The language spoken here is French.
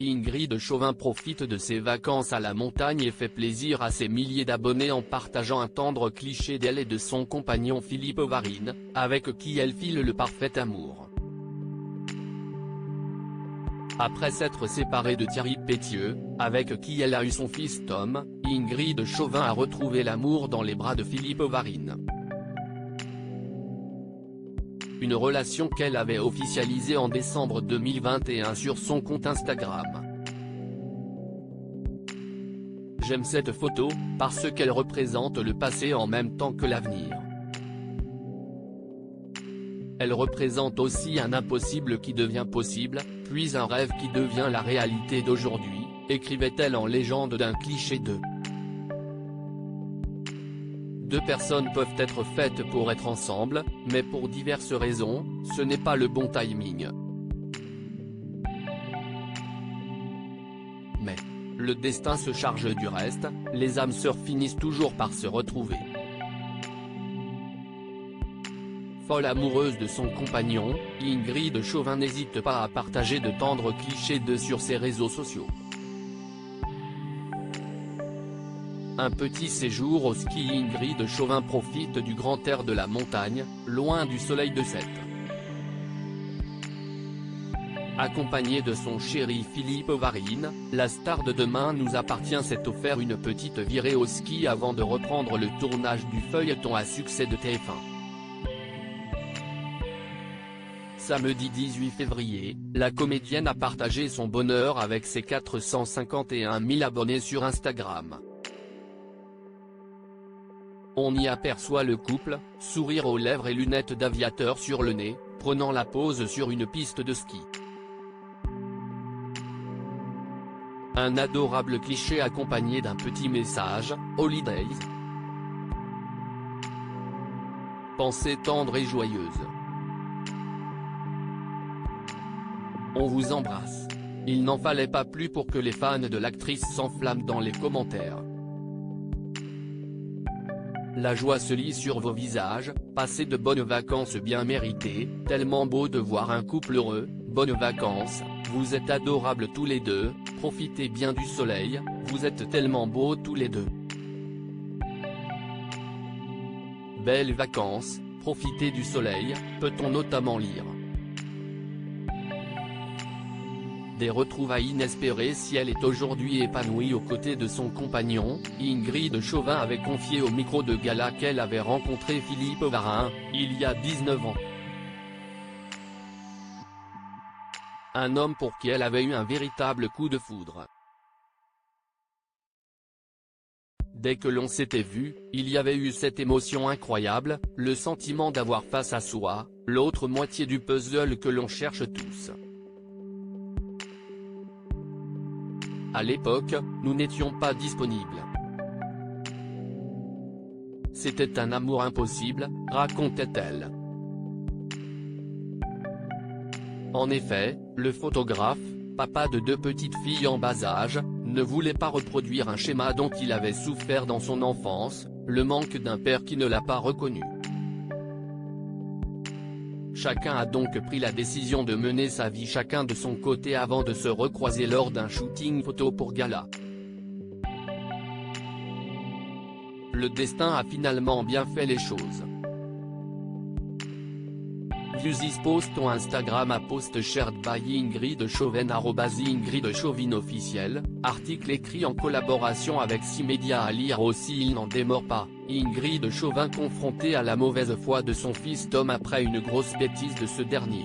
Ingrid Chauvin profite de ses vacances à la montagne et fait plaisir à ses milliers d'abonnés en partageant un tendre cliché d'elle et de son compagnon Philippe Ovarine, avec qui elle file le parfait amour. Après s'être séparée de Thierry Pétieux, avec qui elle a eu son fils Tom, Ingrid Chauvin a retrouvé l'amour dans les bras de Philippe Ovarine. Une relation qu'elle avait officialisée en décembre 2021 sur son compte Instagram. J'aime cette photo, parce qu'elle représente le passé en même temps que l'avenir. Elle représente aussi un impossible qui devient possible, puis un rêve qui devient la réalité d'aujourd'hui, écrivait-elle en légende d'un cliché de Deux personnes peuvent être faites pour être ensemble, mais pour diverses raisons, ce n'est pas le bon timing. Mais le destin se charge du reste, les âmes sœurs finissent toujours par se retrouver. Folle amoureuse de son compagnon, Ingrid Chauvin n'hésite pas à partager de tendres clichés sur ses réseaux sociaux. Un petit séjour au ski. Ingrid Chauvin profite du grand air de la montagne, loin du soleil de Sète. Accompagnée de son chéri Philippe Ovarine, la star de Demain nous appartient s'est offert une petite virée au ski avant de reprendre le tournage du feuilleton à succès de TF1. Samedi 18 février, la comédienne a partagé son bonheur avec ses 451 000 abonnés sur Instagram. On y aperçoit le couple, sourire aux lèvres et lunettes d'aviateur sur le nez, prenant la pose sur une piste de ski. Un adorable cliché accompagné d'un petit message, Holidays. Pensée tendre et joyeuse. On vous embrasse. Il n'en fallait pas plus pour que les fans de l'actrice s'enflamment dans les commentaires. La joie se lit sur vos visages, passez de bonnes vacances bien méritées, tellement beau de voir un couple heureux, bonnes vacances, vous êtes adorables tous les deux, profitez bien du soleil, vous êtes tellement beaux tous les deux. Belles vacances, profitez du soleil, peut-on notamment lire. Des retrouvailles inespérées. Si elle est aujourd'hui épanouie aux côtés de son compagnon, Ingrid Chauvin avait confié au micro de Gala qu'elle avait rencontré Philippe Ovarine, il y a 19 ans. Un homme pour qui elle avait eu un véritable coup de foudre. Dès que l'on s'était vu, il y avait eu cette émotion incroyable, le sentiment d'avoir face à soi, l'autre moitié du puzzle que l'on cherche tous. À l'époque, nous n'étions pas disponibles. C'était un amour impossible, racontait-elle. En effet, le photographe, papa de 2 petites filles en bas âge, ne voulait pas reproduire un schéma dont il avait souffert dans son enfance, le manque d'un père qui ne l'a pas reconnu. Chacun a donc pris la décision de mener sa vie chacun de son côté avant de se recroiser lors d'un shooting photo pour Gala. Le destin a finalement bien fait les choses. View this post on Instagram a post shared by Ingrid Chauvin @Ingrid Chauvin officiel, article écrit en collaboration avec 6 médias à lire aussi. Il n'en démord pas, Ingrid Chauvin confrontée à la mauvaise foi de son fils Tom après une grosse bêtise de ce dernier.